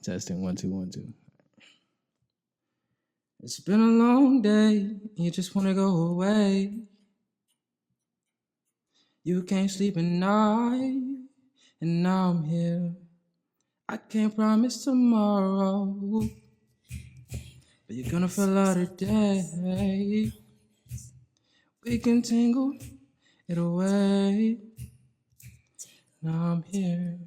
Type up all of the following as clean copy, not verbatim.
Testing 1 2 1 2. It's been a long day. You just wanna go away. You can't sleep at night, and now I'm here. I can't promise tomorrow, but you're gonna feel out today. We can tangle it away. Now I'm here.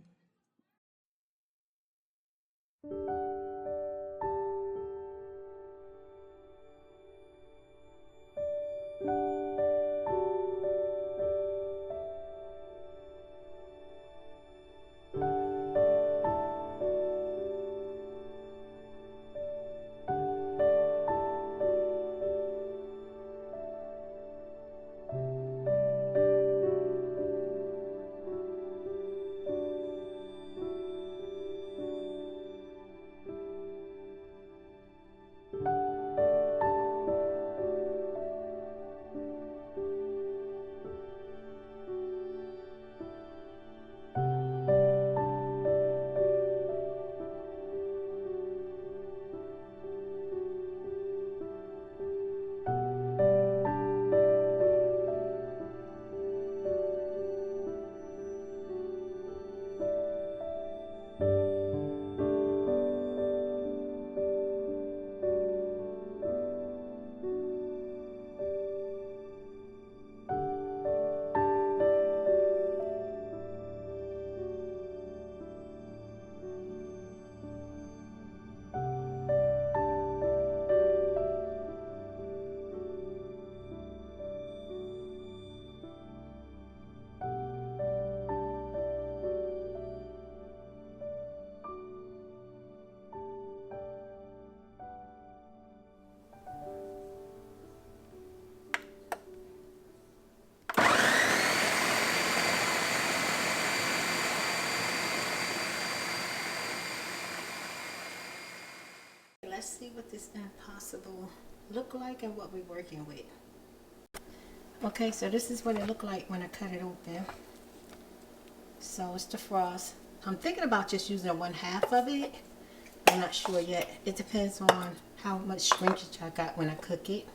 Let's see what this impossible look like and what we're working with. Okay, so this is what it looked like when I cut it open. So it's the frost. I'm thinking about just using 1/2 of it. I'm not sure yet. It depends on how much shrinkage I got when I cook it.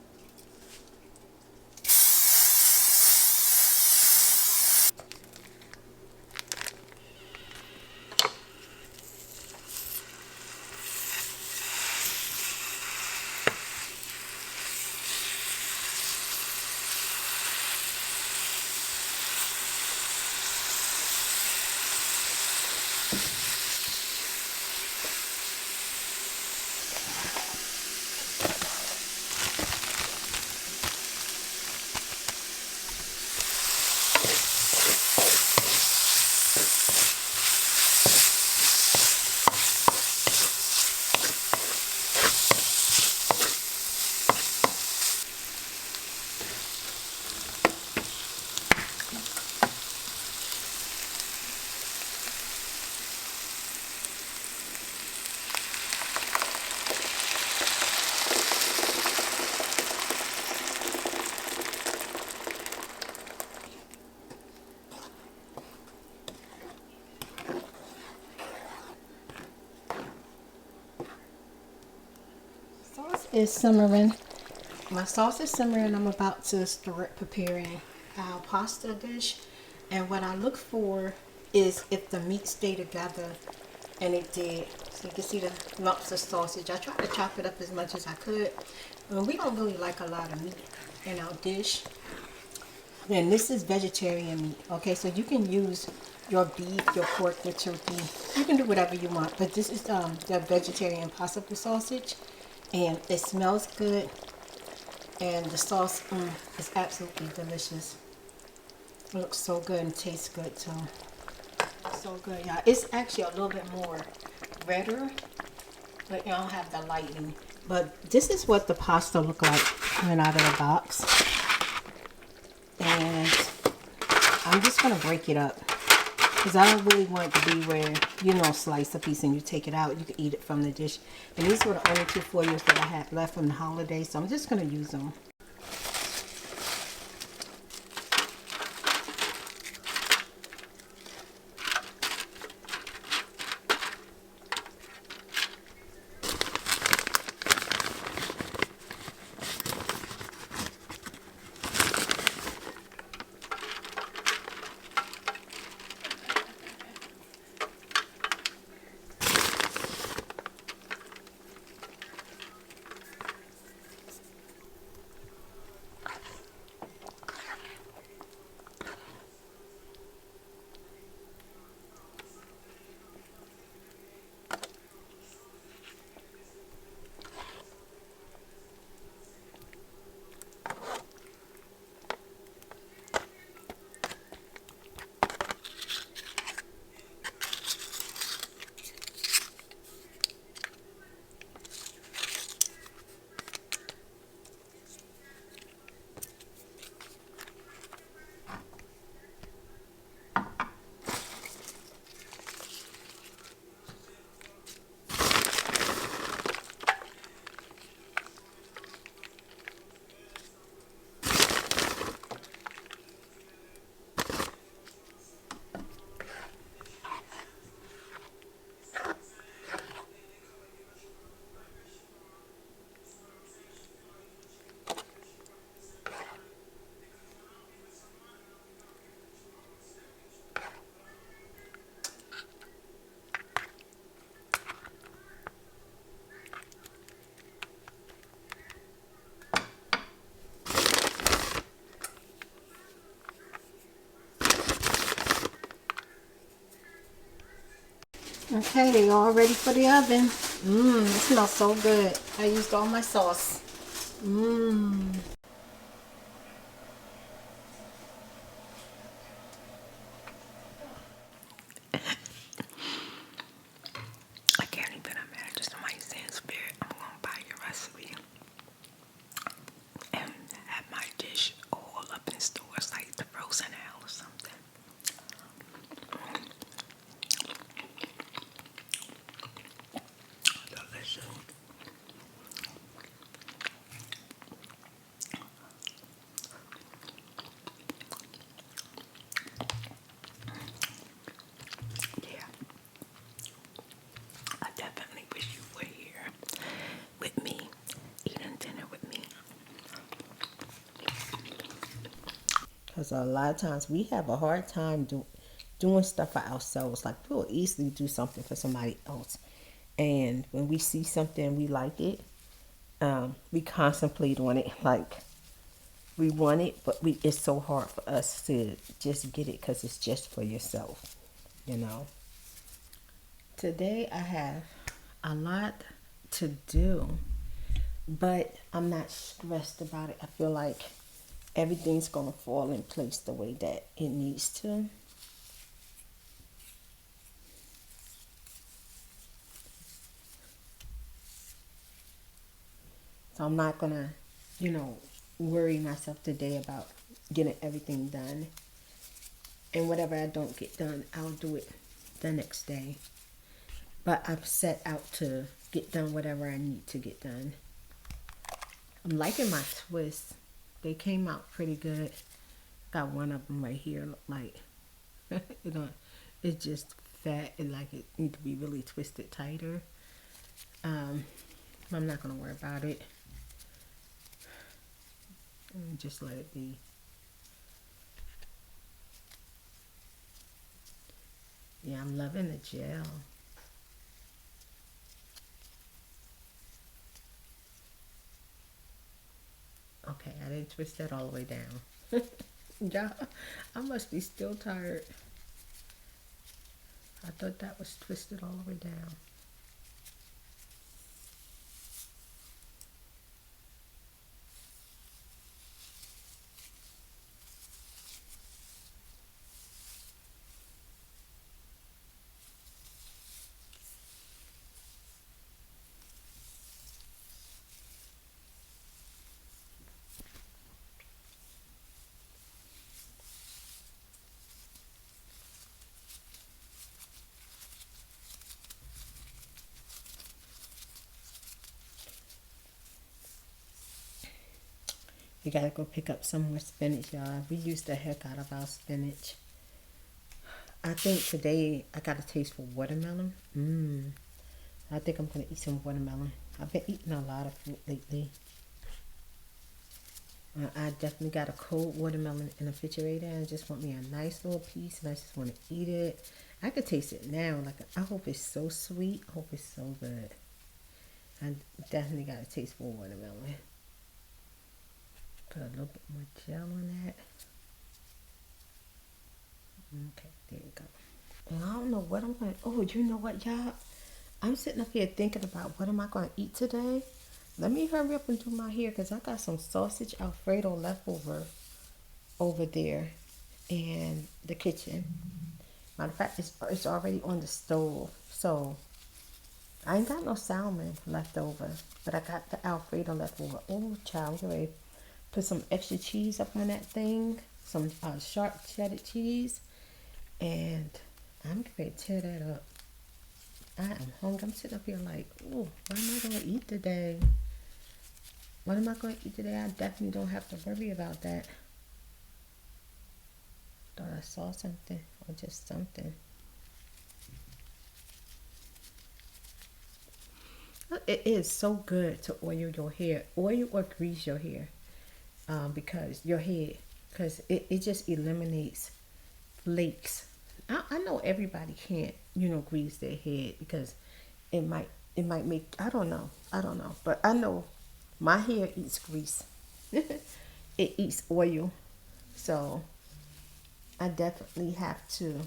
Is simmering. My sauce is simmering. I'm about to start preparing our pasta dish, and what I look for is if the meat stay together, and it did. So you can see the lumps of sausage. I tried to chop it up as much as I could. We don't really like a lot of meat in our dish, and this is vegetarian meat. Okay, so you can use your beef, your pork, your turkey. You can do whatever you want, but this is the vegetarian impossible sausage. And it smells good, and the sauce is absolutely delicious. It looks so good and tastes good too. So good, y'all. It's actually a little bit more redder, but you don't have the lighting. But this is what the pasta look like coming out of the box. And I'm just gonna break it up, because I don't really want it to be where, you know, slice a piece and you take it out. You can eat it from the dish. And these were the only 2 foils that I had left from the holiday, so I'm just going to use them. Okay, they all ready for the oven. Mmm, it smells so good. I used all my sauce. Mmm. I can't even imagine somebody saying, Spirit, I'm going to buy your recipe and have my dish all up in stores like the Frozen Owl or something. Delicious. Yeah, I definitely wish you were here with me, eating dinner with me. Because a lot of times we have a hard time doing stuff for ourselves. Like we'll easily do something for somebody else. And when we see something we like it, we contemplate on it. Like we want it, but it's so hard for us to just get it because it's just for yourself, you know. Today I have a lot to do, but I'm not stressed about it. I feel like everything's gonna fall in place the way that it needs to. So I'm not gonna, worry myself today about getting everything done. And whatever I don't get done, I'll do it the next day. But I've set out to get done whatever I need to get done. I'm liking my twists. They came out pretty good. Got one of them right here. Look like it's just fat and like it need to be really twisted tighter. I'm not gonna worry about it. Just let it be. Yeah, I'm loving the gel. Okay, I didn't twist that all the way down. Yeah, I must be still tired. I thought that was twisted all the way down. We gotta go pick up some more spinach, y'all. We used the heck out of our spinach. I think today I got a taste for watermelon. I think I'm gonna eat some watermelon. I've been eating a lot of fruit lately. I definitely got a cold watermelon in the refrigerator and I just want me a nice little piece and I just want to eat it. I could taste it now. Like I hope it's so sweet. I hope it's so good. I definitely got a taste for watermelon. Put a little bit more gel on that. Okay, there you go. And I don't know what I'm going to... Oh, you know what, y'all? I'm sitting up here thinking about what am I going to eat today. Let me hurry up and do my hair because I got some sausage Alfredo left over there in the kitchen. Matter of fact, it's already on the stove. So I ain't got no salmon left over, but I got the Alfredo left over. Oh, child, I'm ready. Put some extra cheese up on that thing. Some sharp cheddar cheese. And I'm ready to tear that up. I am hungry. I'm sitting up here like, oh, what am I going to eat today? What am I going to eat today? I definitely don't have to worry about that. Thought I saw something or just something. It is so good to oil your hair. Oil or grease your hair. Because it just eliminates flakes. I know everybody can't, grease their head because it might make, I don't know, but I know my hair eats grease. It eats oil, so I definitely have to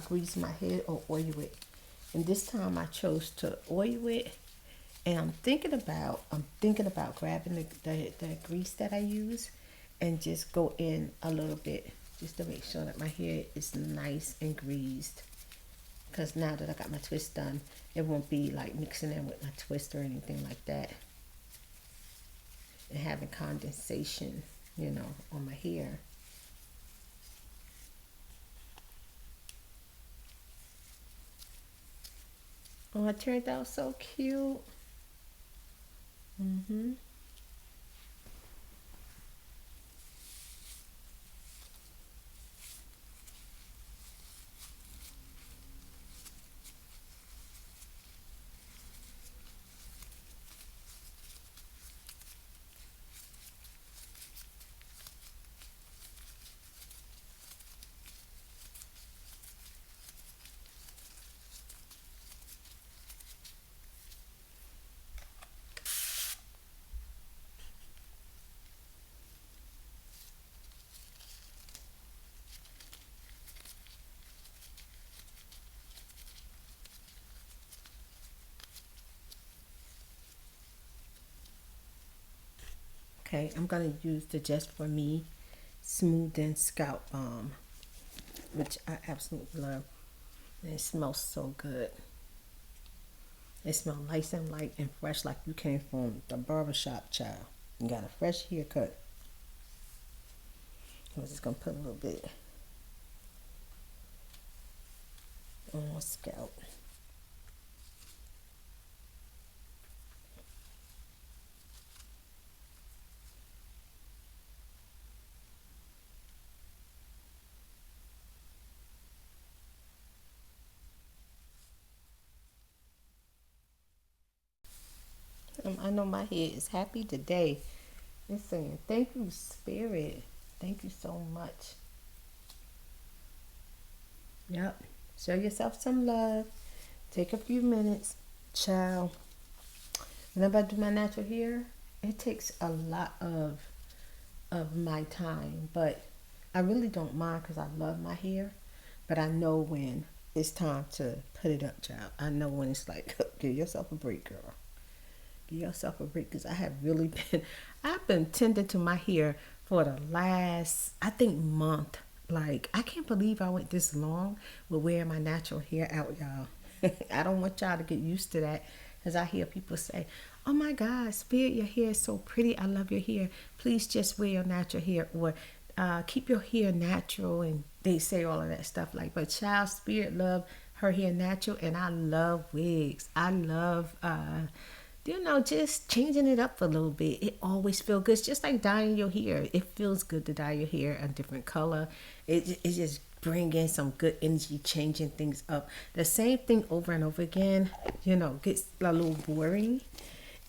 grease my head or oil it And this time I chose to oil it. And I'm thinking about grabbing the grease that I use and just go in a little bit just to make sure that my hair is nice and greased. Because now that I got my twist done, it won't be like mixing in with my twist or anything like that. And having condensation, on my hair. Oh, it turned out so cute. Mm-hmm. Okay, I'm gonna use the Just For Me Smoothing Scalp Balm, which I absolutely love. And it smells so good. It smells nice and light and fresh, like you came from the barbershop, child. You got a fresh haircut. I'm just gonna put a little bit on my scalp. I know my head is happy today. It's saying, thank you, Spirit. Thank you so much. Yep. Show yourself some love. Take a few minutes. Child. Whenever I do my natural hair, it takes a lot of my time. But I really don't mind because I love my hair. But I know when it's time to put it up, child. I know when it's like, give yourself a break, girl. Give yourself a break, because I've been tending to my hair for the last, I think, month. Like, I can't believe I went this long with wearing my natural hair out, y'all. I don't want y'all to get used to that, because I hear people say, oh my God, Spirit, your hair is so pretty. I love your hair. Please just wear your natural hair, or keep your hair natural. And they say all of that stuff. Like, but child, Spirit love her hair natural, and I love wigs. I love just changing it up a little bit. It always feels good. It's just like dyeing your hair. It feels good to dye your hair a different color. It just bring in some good energy, changing things up. The same thing over and over again, gets a little boring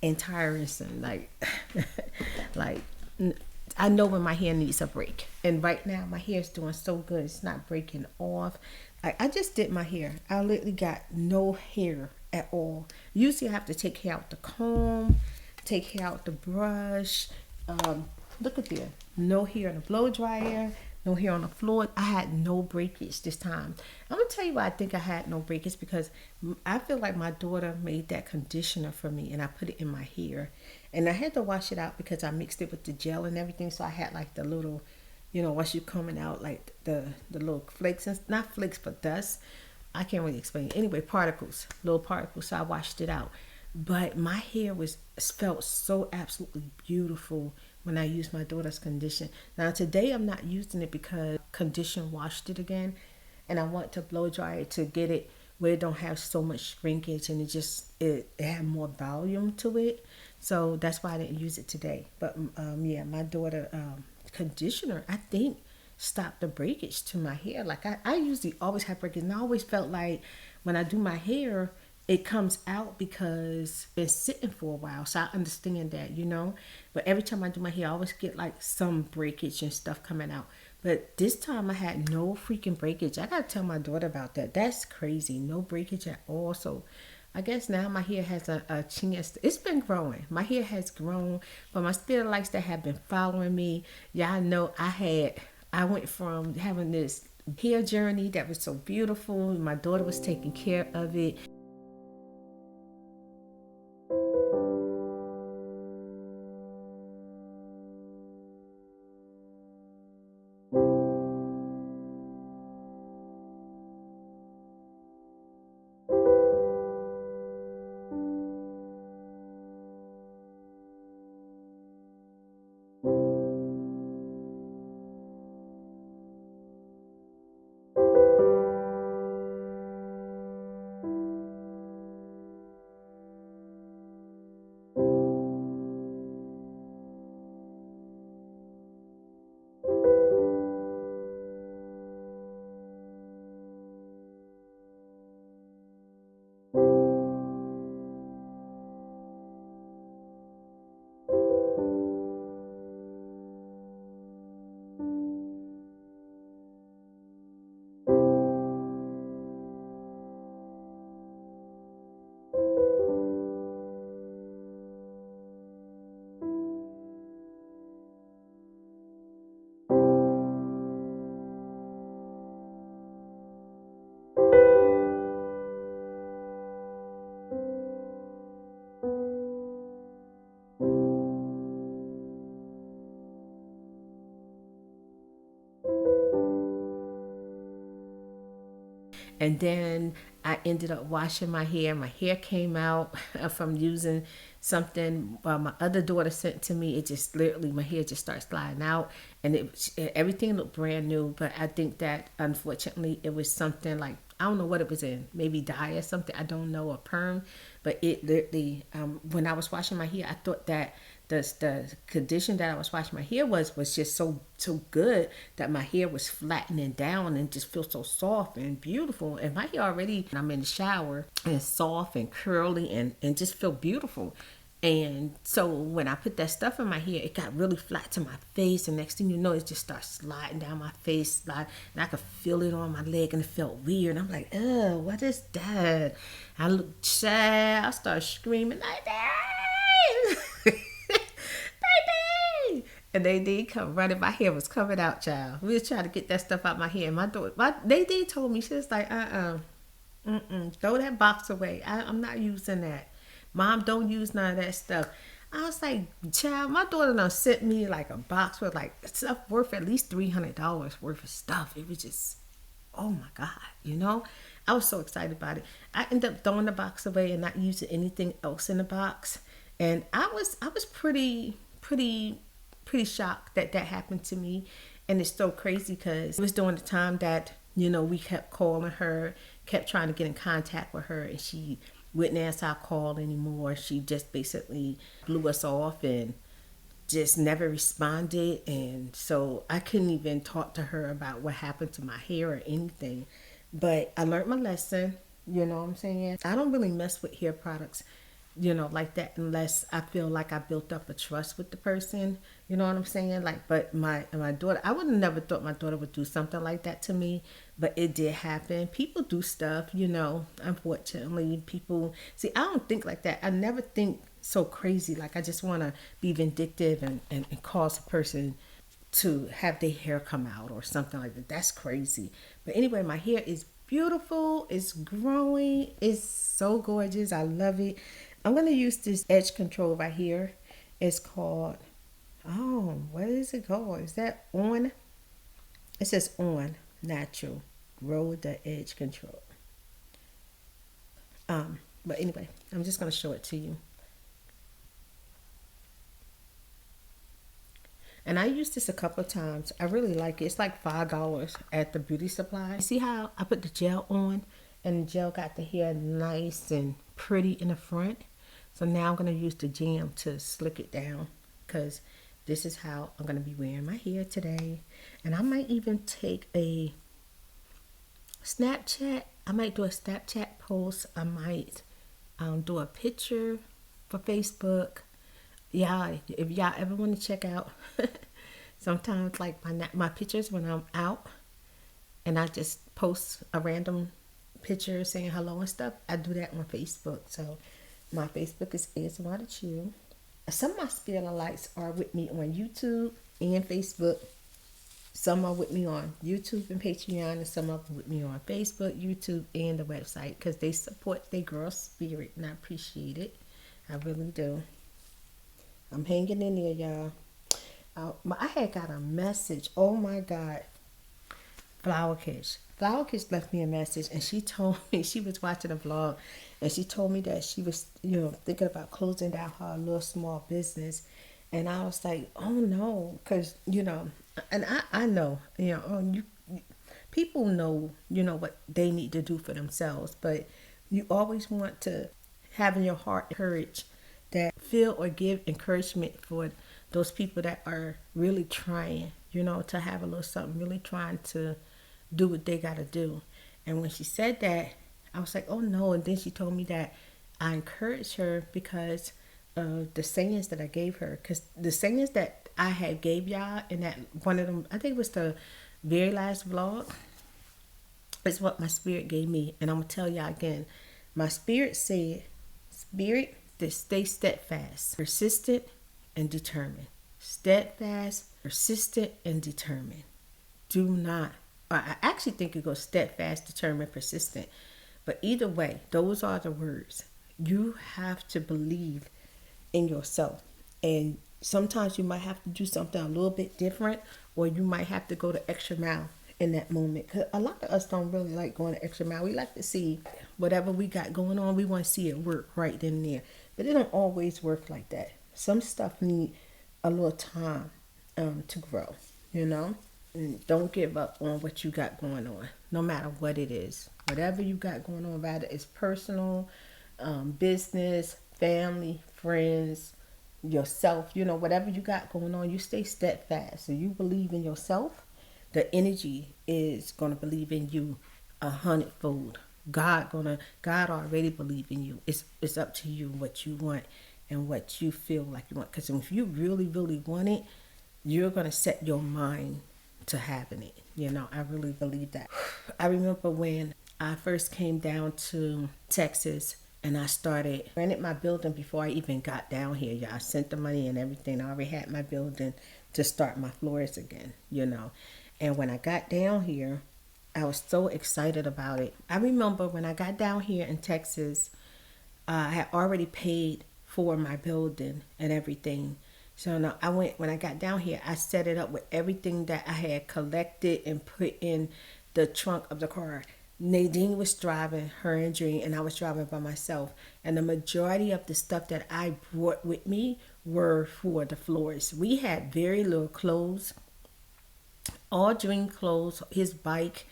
and tiresome. Like I know when my hair needs a break. And right now my hair is doing so good. It's not breaking off. I just did my hair. I literally got no hair at all. Usually I have to take hair out the comb, take hair out the brush. Look at there. No hair on the blow dryer, no hair on the floor. I had no breakage this time. I'm gonna tell you why I think I had no breakage, because I feel like my daughter made that conditioner for me and I put it in my hair. And I had to wash it out because I mixed it with the gel and everything. So I had like the little, once you coming out, like the little flakes, and not flakes, but dust. I can't really explain it. Anyway, little particles. So I washed it out. But my hair felt so absolutely beautiful when I used my daughter's condition. Now today I'm not using it because condition washed it again, and I want to blow dry it to get it where it don't have so much shrinkage, and it had more volume to it. So that's why I didn't use it today. But yeah, my daughter conditioner, I think, stop the breakage to my hair. Like I usually always have breakage, and I always felt like when I do my hair, it comes out because it's been sitting for a while. So I understand that, But every time I do my hair, I always get like some breakage and stuff coming out. But this time I had no freaking breakage. I gotta tell my daughter about that. That's crazy. No breakage at all. So I guess now my hair has a chance. It's been growing. My hair has grown, but my spirit lights that have been following me, y'all know I went from having this hair journey that was so beautiful. My daughter was taking care of it. And then I ended up washing my hair. My hair came out from using something my other daughter sent to me. It just literally, my hair just started sliding out, and everything looked brand new. But I think that unfortunately it was something like, I don't know what it was in, maybe dye or something, I don't know, or perm. But it literally, when I was washing my hair, I thought that the condition that I was washing my hair was just so good that my hair was flattening down and just feel so soft and beautiful. And my hair already, I'm in the shower, and soft and curly and just feel beautiful. And so when I put that stuff in my hair, it got really flat to my face, and next thing you know, it just starts sliding down my face, and I could feel it on my leg, and it felt weird. I'm like, ugh, what is that? I looked sad. I started screaming like that. Baby! And they did come running. My hair was covered out, child. We was trying to get that stuff out my hair. They did told me, she was like, throw that box away. I'm not using that. Mom, don't use none of that stuff. I was like, child, my daughter done sent me like a box with like stuff worth at least $300 worth of stuff. It was just, oh my God, you know? I was so excited about it. I ended up throwing the box away and not using anything else in the box. And I was pretty shocked that happened to me. And it's so crazy because it was during the time that, you know, we kept calling her, kept trying to get in contact with her, and she wouldn't answer our call anymore. She just basically blew us off and just never responded. And so I couldn't even talk to her about what happened to my hair or anything. But I learned my lesson, you know what I'm saying? I don't really mess with hair products, you know, like that, unless I feel like I built up a trust with the person, you know what I'm saying? Like, but my daughter, I would have never thought my daughter would do something like that to me, but it did happen. People do stuff, you know, unfortunately. People, see, I don't think like that. I never think so crazy, like I just want to be vindictive and cause a person to have their hair come out or something like that. That's crazy. But anyway, my hair is beautiful. It's growing. It's so gorgeous. I love it. I'm going to use this edge control right here. It's called, what is it called? Is that On? It says On Natural Grow the Edge Control. But anyway, I'm just going to show it to you. And I used this a couple of times. I really like it. It's like $5 at the beauty supply. See how I put the gel on, and the gel got the hair nice and pretty in the front. So now I'm going to use the gel to slick it down, because this is how I'm going to be wearing my hair today. And I might even take a Snapchat. I might do a Snapchat post. I might do a picture for Facebook. Yeah, if y'all ever want to check out sometimes like my pictures when I'm out, and I just post a random picture saying hello and stuff, I do that on Facebook. So my Facebook is ASMRTheChew. Some of my spirit lights are with me on YouTube and Facebook. Some are with me on YouTube and Patreon, and some are with me on Facebook, YouTube, and the website, because they support their girl spirit, and I appreciate it. I really do. I'm hanging in there, y'all. I had got a message. Oh my God. Flower Kish left me a message, and she told me, she was watching a vlog, and she told me that she was, you know, thinking about closing down her little small business. And I was like, oh no, because, you know, and I know, you know, people know, you know, what they need to do for themselves, but you always want to have in your heart courage that feel or give encouragement for those people that are really trying, you know, to have a little something, really trying to do what they got to do. And when she said that, I was like, oh no. And then she told me that I encouraged her because of the sayings that I gave her. Because the sayings that I had gave y'all in that one of them, I think it was the very last vlog, is what my spirit gave me. And I'm going to tell y'all again. My spirit said, spirit, to stay steadfast, persistent, and determined. Steadfast, persistent, and determined. Do not, I actually think it goes steadfast, determined, persistent. But either way, those are the words. You have to believe in yourself. And sometimes you might have to do something a little bit different, or you might have to go the extra mile in that moment. Because a lot of us don't really like going the extra mile. We like to see whatever we got going on. We want to see it work right then and there. But it don't always work like that. Some stuff need a little time to grow, you know. And don't give up on what you got going on, no matter what it is. Whatever you got going on, whether it's personal, business, family, friends, yourself, you know, whatever you got going on, you stay steadfast. So you believe in yourself, the energy is gonna believe in you 100-fold. God already believe in you. It's up to you what you want and what you feel like you want. Because if you really, really want it, you're gonna set your mind to having it. You know, I really believe that. I remember when I first came down to Texas and I rented my building before I even got down here. Yeah, I sent the money and everything. I already had my building to start my floors again, you know. And when I got down here, I was so excited about it. I remember when I got down here in Texas, I had already paid for my building and everything. So now when I got down here, I set it up with everything that I had collected and put in the trunk of the car. Nadine was driving, her and Dream, and I was driving by myself. And the majority of the stuff that I brought with me were for the floors. We had very little clothes. All Dream clothes, his bike,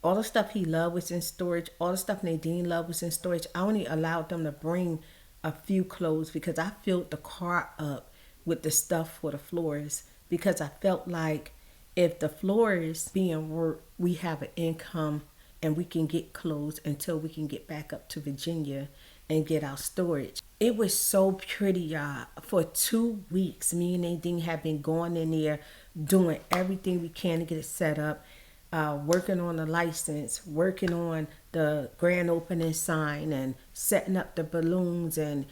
all the stuff he loved was in storage. All the stuff Nadine loved was in storage. I only allowed them to bring a few clothes because I filled the car up with the stuff for the floors, because I felt like if the floors being worked, we have an income and we can get clothes until we can get back up to Virginia and get our storage. It was so pretty, y'all. For 2 weeks, me and Nadine have been going in there doing everything we can to get it set up, working on the license, working on the grand opening sign and setting up the balloons and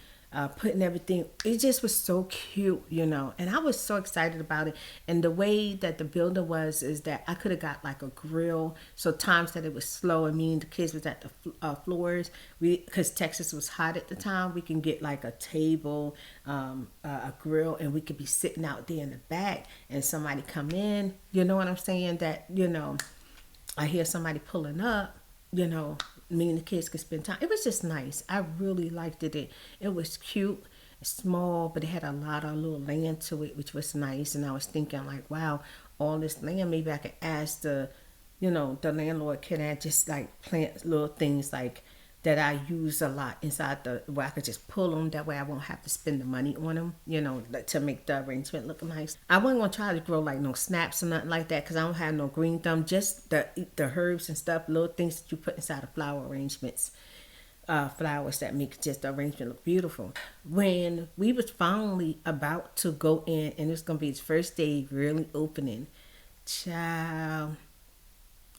putting everything. It just was so cute, you know, and I was so excited about it. And the way that the builder was is that I could have got like a grill, so times that it was slow and me and the kids was at the floors, because Texas was hot at the time, we can get like a table, a grill, and we could be sitting out there in the back and somebody come in, you know what I'm saying, that, you know, I hear somebody pulling up, you know, me and the kids could spend time. It was just nice. I really liked it. It was cute, small, but it had a lot of little land to it, which was nice. And I was thinking like, wow, all this land, maybe I could ask the landlord, can I just like plant little things like that I use a lot inside where I could just pull them. That way I won't have to spend the money on them, you know, to make the arrangement look nice. I wasn't going to try to grow like no snaps or nothing like that because I don't have no green thumb. Just the herbs and stuff, little things that you put inside of flower arrangements. Flowers that make just the arrangement look beautiful. When we was finally about to go in, and it's going to be his first day really opening, child,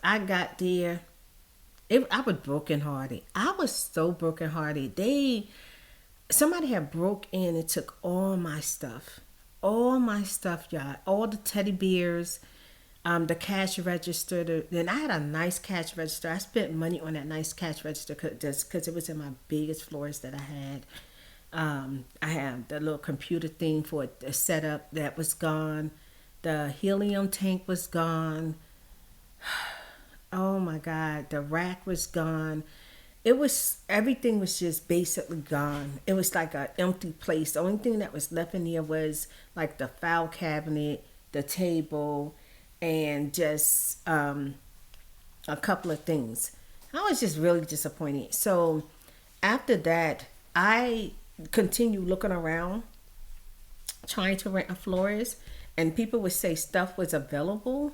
I got there. I was brokenhearted. I was so brokenhearted. Somebody had broke in and took all my stuff, y'all. All the teddy bears, the cash register. Then I had a nice cash register. I spent money on that nice cash register because it was in my biggest floors that I had. I had the little computer thing for the setup that was gone. The helium tank was gone. Oh my God, the rack was gone. Everything was just basically gone. It was like an empty place. The only thing that was left in there was like the file cabinet, the table, and just a couple of things. I was just really disappointed. So after that, I continued looking around, trying to rent a florist, and people would say stuff was available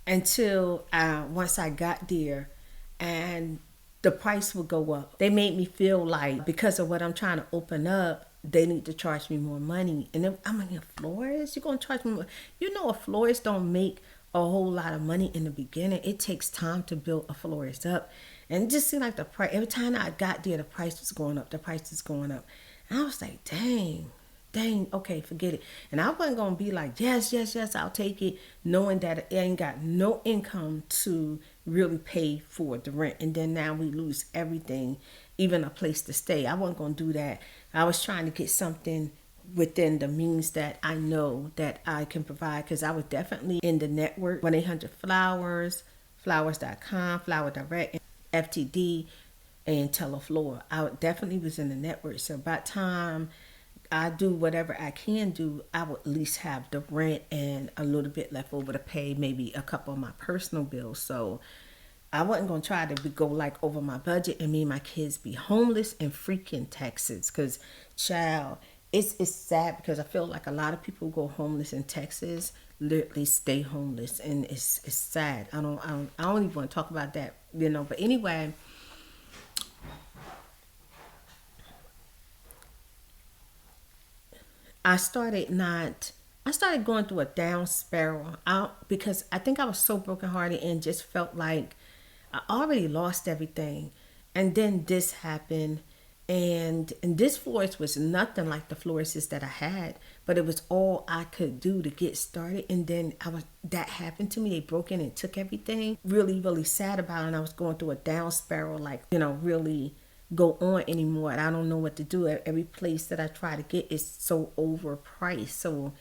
until once I got there and the price would go up. They made me feel like because of what I'm trying to open up, they need to charge me more money. And then I'm like, a florist? You're going to charge me more? You know, a florist don't make a whole lot of money in the beginning. It takes time to build a florist up. And it just seemed like the price, every time I got there, the price was going up. And I was like, dang, okay, forget it. And I wasn't going to be like, yes, I'll take it, knowing that I ain't got no income to really pay for the rent. And then now we lose everything, even a place to stay. I wasn't going to do that. I was trying to get something within the means that I know that I can provide, because I was definitely in the network 1-800-Flowers, flowers.com, Flower Direct, FTD, and Teleflor. I definitely was in the network. So by the time I do whatever I can do, I would at least have the rent and a little bit left over to pay maybe a couple of my personal bills. So I wasn't going to try to go like over my budget and me and my kids be homeless in freaking Texas. Because, child, it's sad, because I feel like a lot of people who go homeless in Texas literally stay homeless, and it's sad. I don't even want to talk about that, you know. But anyway, I started going through a down spiral out, because I think I was so brokenhearted and just felt like I already lost everything. And then this happened, and this florist was nothing like the florist that I had, but it was all I could do to get started. And then that happened to me. They broke in and took everything. Really, really sad about it. And I was going through a down spiral, like, you know, really go on anymore, and I don't know what to do. Every place that I try to get is so overpriced, so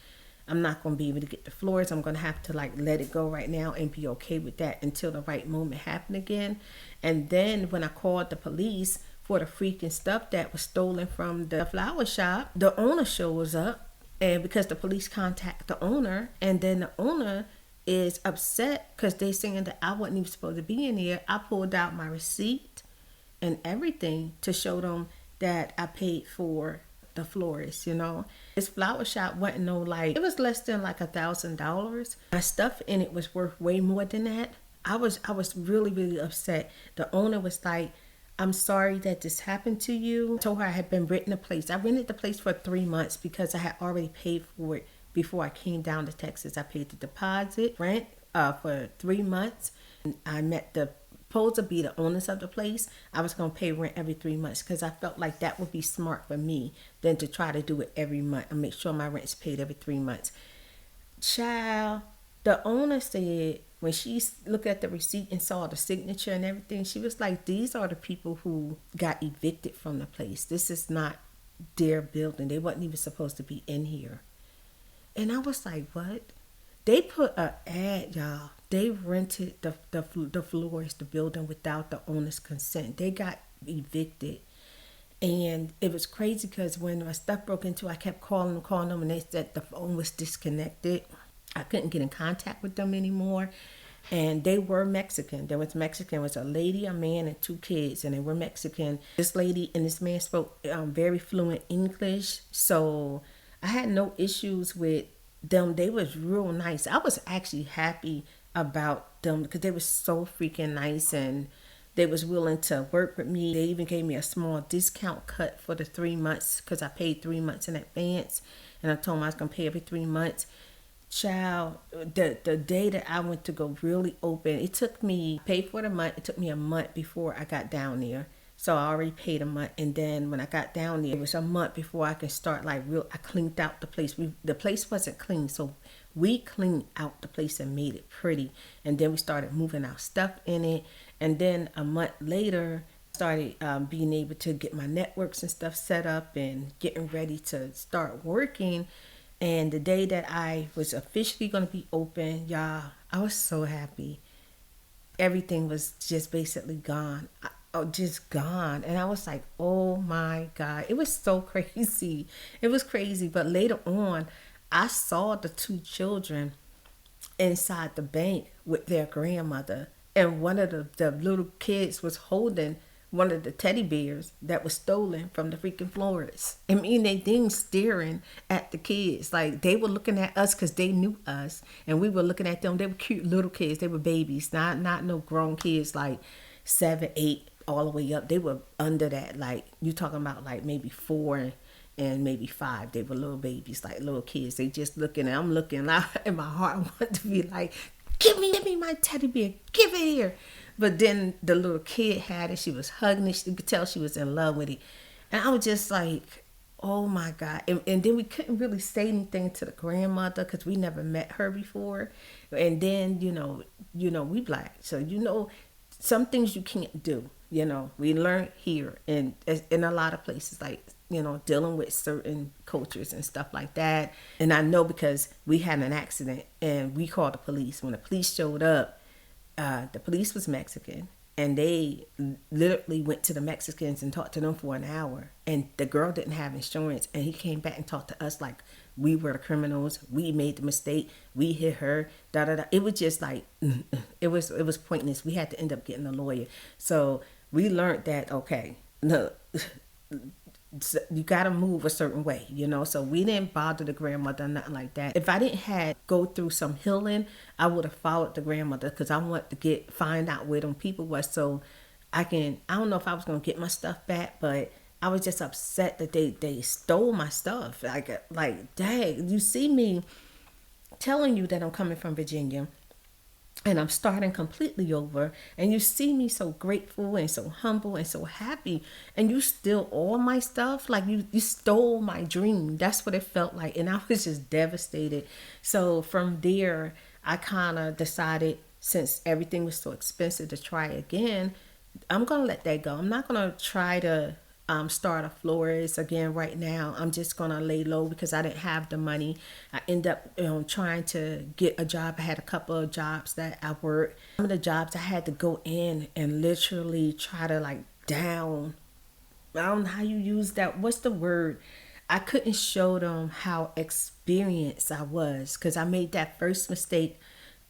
I'm not going to be able to get the floors. I'm going to have to like let it go right now and be okay with that until the right moment happen again. And then when I called the police for the freaking stuff that was stolen from the flower shop, the owner shows up, and because the police contact the owner, and then the owner is upset because they saying that I wasn't even supposed to be in here. I pulled out my receipt and everything to show them that I paid for the florist, you know. This flower shop wasn't no like, it was less than like $1,000. My stuff in it was worth way more than that. I was really, really upset. The owner was like, I'm sorry that this happened to you. I told her I had been renting the place. I rented the place for 3 months because I had already paid for it before I came down to Texas. I paid the deposit, rent for 3 months. And I met the supposed to be the owners of the place. I was going to pay rent every 3 months because I felt like that would be smart for me than to try to do it every month and make sure my rent's paid every 3 months. Child, the owner said when she looked at the receipt and saw the signature and everything, she was like, these are the people who got evicted from the place. This is not their building. They wasn't even supposed to be in here. And I was like, what? They put an ad, y'all. They rented the floors, the building, without the owner's consent. They got evicted. And it was crazy because when my stuff broke into, I kept calling them, and they said the phone was disconnected. I couldn't get in contact with them anymore. And they were Mexican. There was a lady, a man, and 2 kids, and they were Mexican. This lady and this man spoke very fluent English, so I had no issues with them. They was real nice. I was actually happy about them because they were so freaking nice, and they was willing to work with me. They even gave me a small discount cut for the 3 months because I paid 3 months in advance, and I told them I was going to pay every 3 months. Child, the day that I went to go really open, it took me, paid for the month, it took me a month before I got down there. So I already paid a month, and then when I got down there, it was a month before I could start like I cleaned out the place. The place wasn't clean, so we cleaned out the place and made it pretty, and then we started moving our stuff in it. And then a month later, started being able to get my networks and stuff set up and getting ready to start working. And the day that I was officially going to be open, y'all, I was so happy. Everything was just basically gone. Just gone. And I was like, oh my God. It was so crazy. It was crazy. But later on, I saw the 2 children inside the bank with their grandmother. And one of the little kids was holding one of the teddy bears that was stolen from the freaking florist. I mean, they didn't staring at the kids. Like, they were looking at us because they knew us, and we were looking at them. They were cute little kids. They were babies, not no grown kids like 7, 8, all the way up. They were under that. Like, you talking about like maybe 4 and maybe 5. They were little babies, like little kids. They just looking, and I'm looking out in my heart. I want to be like, give me my teddy bear. Give it here. But then the little kid had it. She was hugging it. You could tell she was in love with it. And I was just like, oh my God. And then we couldn't really say anything to the grandmother because we never met her before. And then, you know, we Black. So, some things you can't do. You know, we learn here and in a lot of places, like, you know, dealing with certain cultures and stuff like that. And I know because we had an accident and we called the police. When the police showed up, the police was Mexican, and they literally went to the Mexicans and talked to them for an hour. And the girl didn't have insurance, and he came back and talked to us like we were the criminals. We made the mistake. We hit her. Da da da. It was just like it was pointless. We had to end up getting a lawyer. So we learned that, okay, no, you got to move a certain way, you know. So we didn't bother the grandmother, nothing like that. If I didn't have go through some healing, I would have followed the grandmother, because I want to find out where them people was, so I don't know if I was gonna get my stuff back, but I was just upset that they stole my stuff. Like dang, you see me telling you that I'm coming from Virginia and I'm starting completely over, and you see me so grateful and so humble and so happy, and you steal all my stuff. Like you stole my dream. That's what it felt like, and I was just devastated. So from there, I kind of decided, since everything was so expensive, to try again. I'm gonna let that go. I'm not gonna try to start a florist again right now. I'm just gonna lay low because I didn't have the money. I end up trying to get a job. I had a couple of jobs that I worked. Some of the jobs I had to go in and literally try to like down. I don't know how you use that. What's the word? I couldn't show them how experienced I was, because I made that first mistake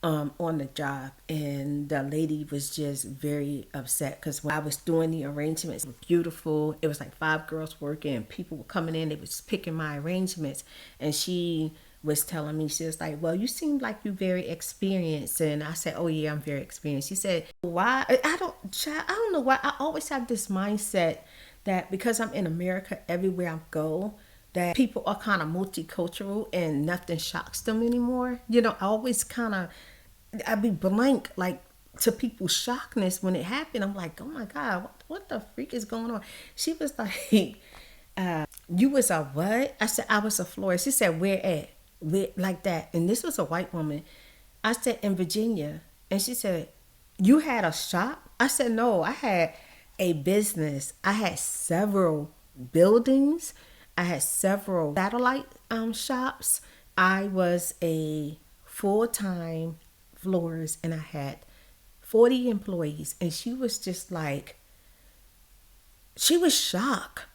on the job, and the lady was just very upset, because when I was doing the arrangements, it was beautiful. It was like 5 girls working, and people were coming in, they was picking my arrangements, and she was telling me, she was like, well, you seem like you're very experienced. And I said, oh yeah, I'm very experienced. She said, why? I don't know why. I always have this mindset that because I'm in America, everywhere I go, that people are kind of multicultural and nothing shocks them anymore. You know, I always kind of, I'd be blank, like, to people's shockness when it happened. I'm like, oh my God, what the freak is going on? She was like, you was a what? I said, I was a florist. She said, where at? Where, like that. And this was a white woman. I said, in Virginia. And she said, you had a shop? I said, no, I had a business. I had several buildings. I had several satellite shops. I was a full-time florist, and I had 40 employees. And she was just like, she was shocked.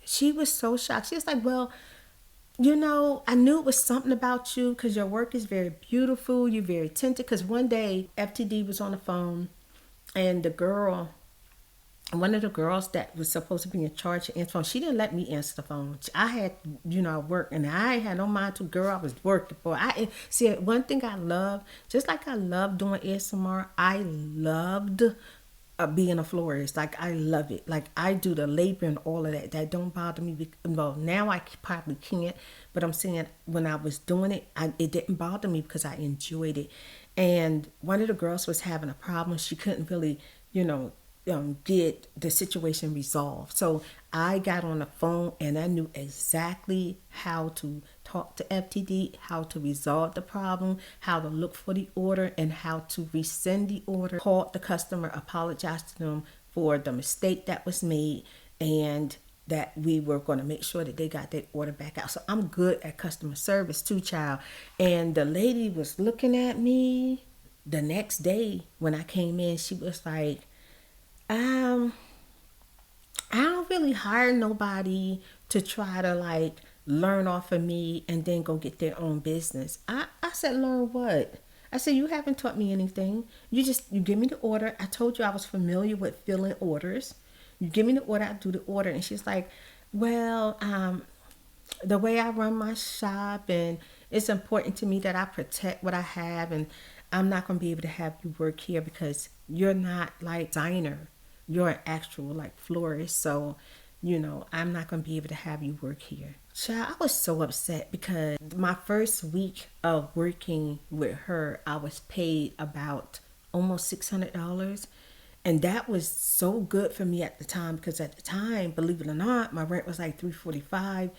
She was so shocked. She was like, well, you know, I knew it was something about you because your work is very beautiful. You're very attentive. Because one day, FTD was on the phone, and one of the girls that was supposed to be in charge of answering the phone, she didn't let me answer the phone. I had, you know, work, and I had no mind to, girl, I was working. Boy, see, one thing I love, just like I love doing ASMR, I loved being a florist. Like, I love it. Like, I do the labor and all of that. That don't bother me. Well, now I probably can't, but I'm saying when I was doing it, it didn't bother me because I enjoyed it. And one of the girls was having a problem. She couldn't really, you know, get the situation resolved. So I got on the phone, and I knew exactly how to talk to FTD, how to resolve the problem, how to look for the order, and how to rescind the order. Called the customer, apologized to them for the mistake that was made, and that we were going to make sure that they got that order back out. So I'm good at customer service too, child. And the lady was looking at me the next day when I came in. She was like, I don't really hire nobody to try to like learn off of me and then go get their own business. I said, learn what? I said, you haven't taught me anything. You give me the order. I told you I was familiar with filling orders. You give me the order, I do the order. And she's like, well, the way I run my shop, and it's important to me that I protect what I have, and I'm not going to be able to have you work here because you're not like designer. You're an actual like florist, so you know I'm not gonna be able to have you work here. Child, I was so upset because my first week of working with her, I was paid about almost $600, and that was so good for me at the time, because at the time, believe it or not, my rent was like $345.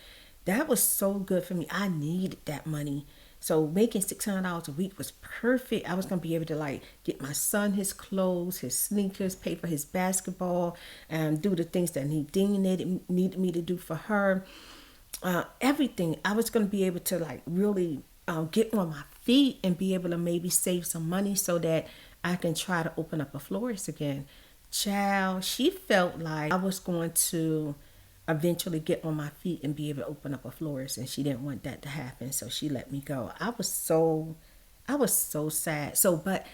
That was so good for me. I needed that money. So making $600 a week was perfect. I was gonna be able to like get my son his clothes, his sneakers, pay for his basketball, and do the things that Nadine needed me to do for her. Everything. I was gonna be able to like really get on my feet and be able to maybe save some money so that I can try to open up a florist again. Child, she felt like I was going to eventually get on my feet and be able to open up a florist, and she didn't want that to happen, so she let me go. I was so sad. So but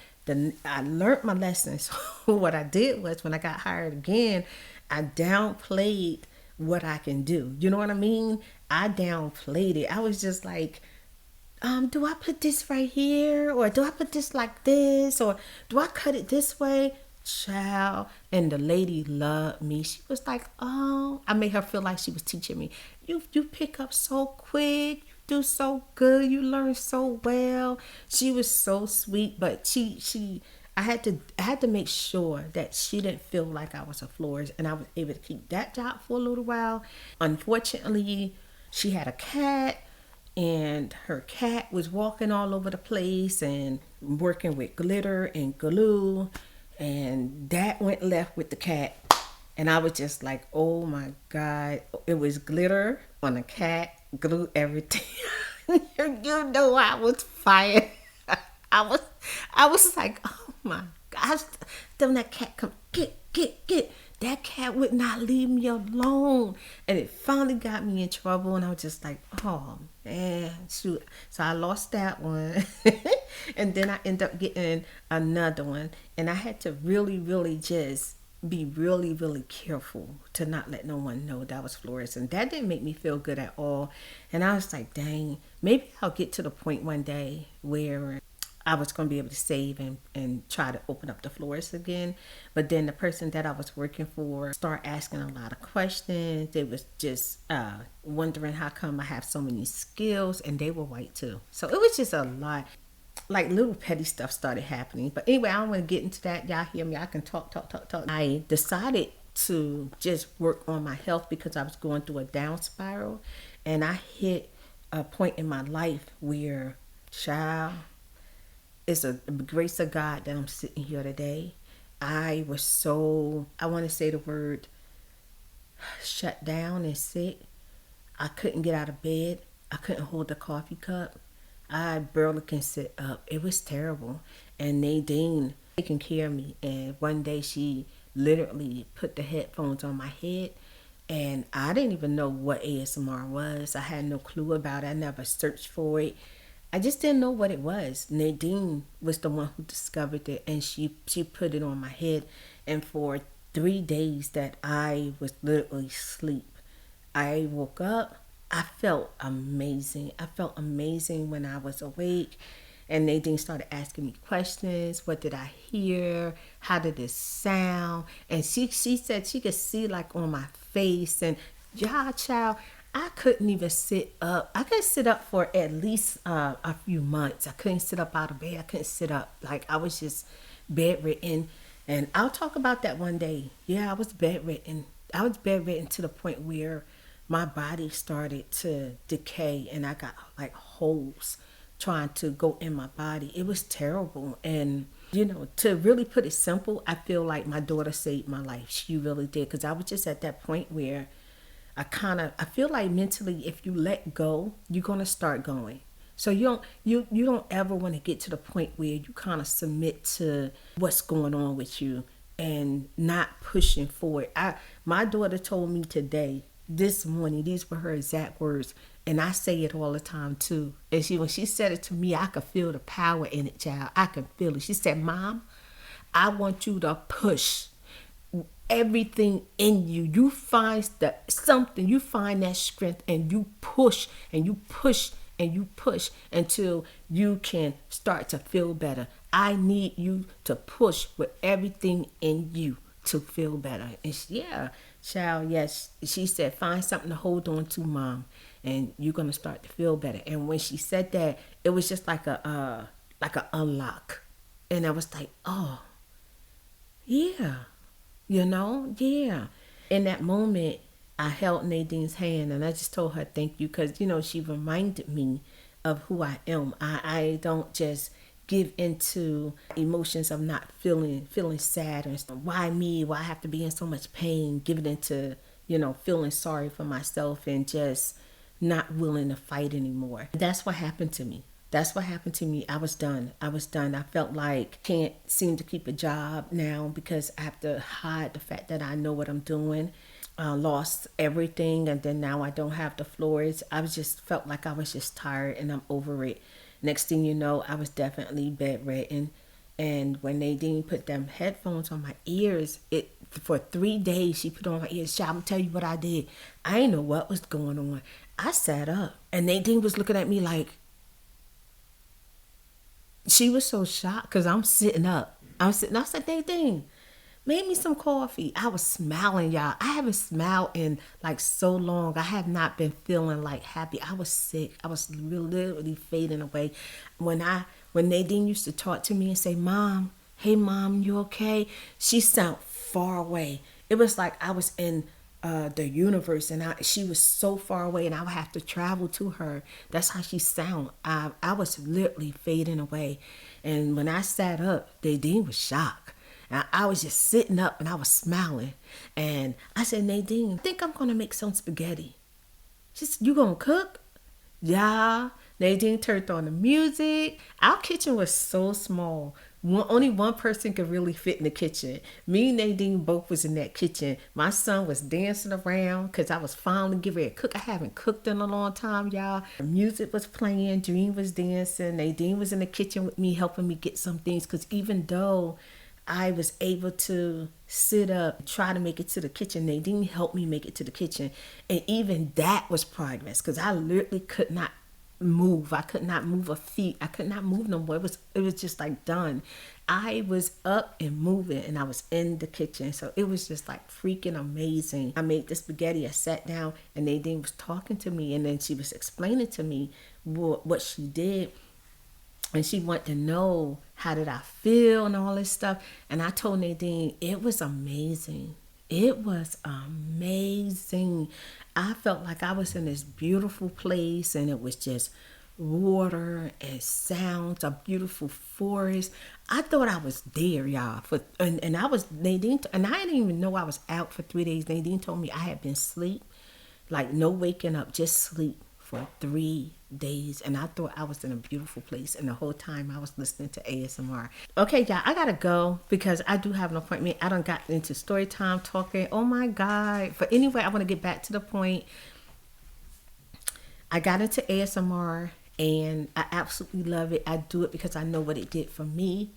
I learned my lesson. So what I did was when I got hired again, I downplayed what I can do. You know what I mean? I downplayed it. I was just like, do I put this right here? Or do I put this like this? Or do I cut it this way? Child. And the lady loved me. She was like, oh, I made her feel like she was teaching me. You pick up so quick. You do so good. You learn so well. She was so sweet, but I had to make sure that she didn't feel like I was a florist, and I was able to keep that job for a little while. Unfortunately, she had a cat, and her cat was walking all over the place and working with glitter and glue, and that went left with the cat. And I was just like, oh my God, it was glitter on the cat, glue, everything. You know I was fired. I was like, oh my gosh, then that cat come, get. That cat would not leave me alone. And it finally got me in trouble, and I was just like, oh man, shoot. So I lost that one. And then I ended up getting another one. And I had to really, really just be really, really careful to not let no one know that I was florist. And that didn't make me feel good at all. And I was like, dang, maybe I'll get to the point one day where I was going to be able to save and try to open up the florist again. But then the person that I was working for started asking a lot of questions. They was just wondering how come I have so many skills, and they were white too. So it was just a lot. Like little petty stuff started happening. But anyway, I don't want to get into that. Y'all hear me? I can talk. I decided to just work on my health because I was going through a down spiral. And I hit a point in my life where, child, it's a grace of God that I'm sitting here today. I was so, I want to say the word, shut down and sick. I couldn't get out of bed. I couldn't hold a coffee cup. I barely can sit up. It was terrible. And Nadine taking care of me. And one day she literally put the headphones on my head. And I didn't even know what ASMR was. I had no clue about it. I never searched for it. I just didn't know what it was. Nadine was the one who discovered it, and she put it on my head. And for 3 days that I was literally asleep, I woke up. I felt amazing. I felt amazing when I was awake. And Nadine started asking me questions. What did I hear? How did it sound? And she said she could see like on my face. And yeah, child, I couldn't even sit up. I couldn't sit up for at least a few months. I couldn't sit up out of bed. I couldn't sit up. Like I was just bedridden. And I'll talk about that one day. Yeah, I was bedridden. I was bedridden to the point where my body started to decay, and I got like holes trying to go in my body. It was terrible. And you know, to really put it simple, I feel like my daughter saved my life. She really did, because I was just at that point where I feel like mentally, if you let go, you're gonna start going. So you don't ever want to get to the point where you kind of submit to what's going on with you and not pushing forward. My daughter told me today, this morning, these were her exact words, and I say it all the time too. And when she said it to me, I could feel the power in it, child. I could feel it. She said, "Mom, I want you to push everything in you. You find something, you find that strength, and you push and you push and you push until you can start to feel better. I need you to push with everything in you to feel better." And child, yes, she said, find something to hold on to, Mom, and you're gonna start to feel better. And when she said that, it was just like a unlock, and I was like, oh yeah. Yeah. In that moment, I held Nadine's hand, and I just told her thank you, because, she reminded me of who I am. I don't just give into emotions of not feeling sad and stuff. Why me? Why I have to be in so much pain? Giving into, feeling sorry for myself and just not willing to fight anymore. That's what happened to me. That's what happened to me. I was done. I felt like I can't seem to keep a job now because I have to hide the fact that I know what I'm doing. Lost everything, and then now I don't have the floors. I was just felt like I was just tired and I'm over it. Next thing you know, I was definitely bedridden. And when Nadine put them headphones on my ears, for 3 days she put on my ears. I'm gonna tell you what I did. I didn't know what was going on. I sat up, and Nadine was looking at me like, she was so shocked because I'm sitting up. I said, Nadine, made me some coffee. I was smiling, y'all. I haven't smiled in like so long. I have not been feeling like happy. I was sick. I was literally fading away. When Nadine used to talk to me and say, Mom, hey Mom, you okay? She sounded far away. It was like I was in the universe, and she was so far away, and I would have to travel to her. That's how she sound. I was literally fading away. And when I sat up, Nadine was shocked. I was just sitting up and I was smiling. And I said, Nadine, I think I'm going to make some spaghetti. She said, you going to cook? Yeah. Nadine turned on the music. Our kitchen was so small. Only one person could really fit in the kitchen. Me and Nadine both was in that kitchen. My son was dancing around because I was finally getting ready to cook. I haven't cooked in a long time, y'all. The music was playing. Dream was dancing. Nadine was in the kitchen with me, helping me get some things, because even though I was able to sit up, try to make it to the kitchen, Nadine helped me make it to the kitchen. And even that was progress, because I literally could not move. I could not move a feet. I could not move no more. It was just like done. I was up and moving, and I was in the kitchen. So it was just like freaking amazing. I made the spaghetti. I sat down, and Nadine was talking to me, and then she was explaining to me what she did. And she wanted to know how did I feel and all this stuff. And I told Nadine, it was amazing. It was amazing. I felt like I was in this beautiful place, and it was just water and sounds, a beautiful forest. I thought I was there, y'all. And I was Nadine, and I didn't even know I was out for 3 days. Nadine told me I had been asleep, like no waking up, just sleep for 3 days. And I thought I was in a beautiful place, and the whole time I was listening to ASMR. Okay, y'all, I gotta go because I do have an appointment. I done got into story time talking. Oh my God. But anyway, I want to get back to the point. I got into ASMR and I absolutely love it. I do it because I know what it did for me,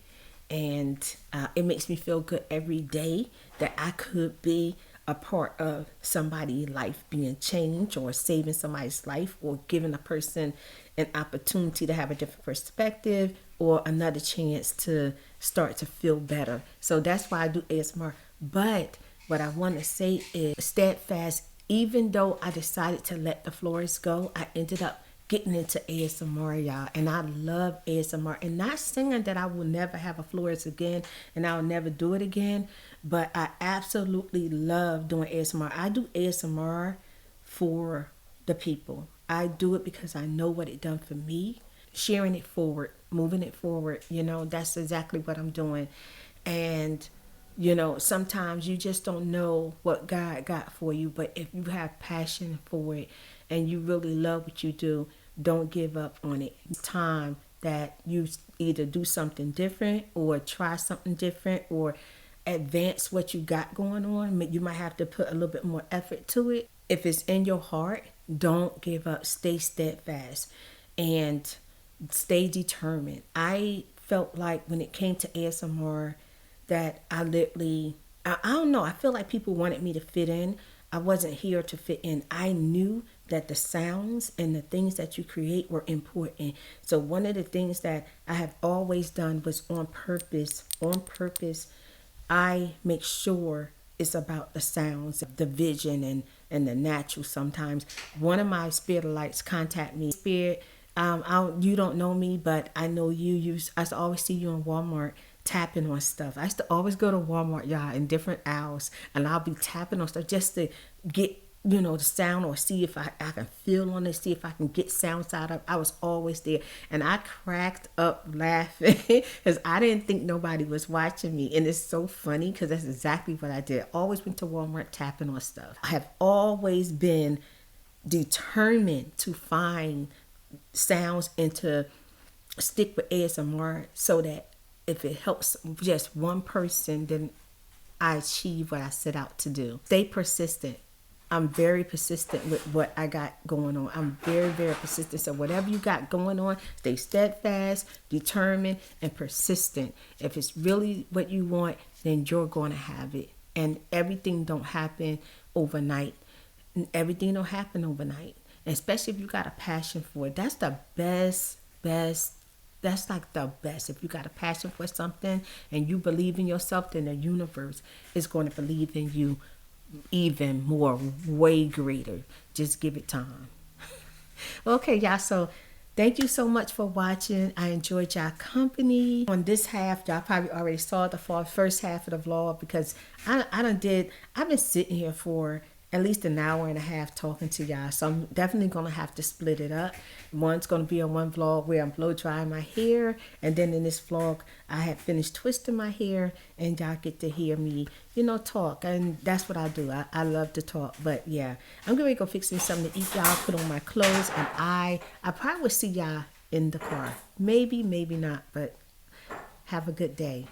and it makes me feel good every day that I could be a part of somebody's life being changed, or saving somebody's life, or giving a person an opportunity to have a different perspective, or another chance to start to feel better. So that's why I do ASMR. But what I want to say is steadfast. Even though I decided to let the floors go, I ended up getting into ASMR, y'all. And I love ASMR. And not saying that I will never have a florist again and I'll never do it again, but I absolutely love doing ASMR. I do ASMR for the people. I do it because I know what it done for me. Sharing it forward, moving it forward, that's exactly what I'm doing. And sometimes you just don't know what God got for you, but if you have passion for it and you really love what you do, don't give up on it. It's time that you either do something different, or try something different, or advance what you got going on. You might have to put a little bit more effort to it. If it's in your heart, don't give up. Stay steadfast and stay determined. I felt like when it came to ASMR, that I don't know, I feel like people wanted me to fit in. I wasn't here to fit in. I knew that the sounds and the things that you create were important. So one of the things that I have always done was on purpose. I make sure it's about the sounds, the vision, and the natural sometimes. One of my spirit lights contact me. Spirit, you don't know me, but I know you. I always see you in Walmart tapping on stuff. I used to always go to Walmart, y'all, in different aisles, and I'll be tapping on stuff just to get you know, the sound, or see if I can feel on it, see if I can get sounds out of it. I was always there. And I cracked up laughing because I didn't think nobody was watching me. And it's so funny because that's exactly what I did. Always went to Walmart tapping on stuff. I have always been determined to find sounds and to stick with ASMR so that if it helps just one person, then I achieve what I set out to do. Stay persistent. I'm very persistent with what I got going on. I'm very, very persistent. So whatever you got going on, stay steadfast, determined, and persistent. If it's really what you want, then you're going to have it. And everything don't happen overnight. Everything don't happen overnight. Especially if you got a passion for it. That's the best. That's like the best. If you got a passion for something and you believe in yourself, then the universe is going to believe in you even more, way greater. Just give it time. Okay, y'all, so thank you so much for watching. I enjoyed y'all company. On this half, y'all probably already saw the first half of the vlog because I've been sitting here for at least an hour and a half talking to y'all. So I'm definitely going to have to split it up. One's going to be on one vlog where I'm blow drying my hair. And then in this vlog, I have finished twisting my hair. And y'all get to hear me, you know, talk. And that's what I do. I love to talk. But yeah, I'm going to go fix me something to eat, y'all. Put on my clothes. And I probably will see y'all in the car. Maybe, maybe not. But have a good day.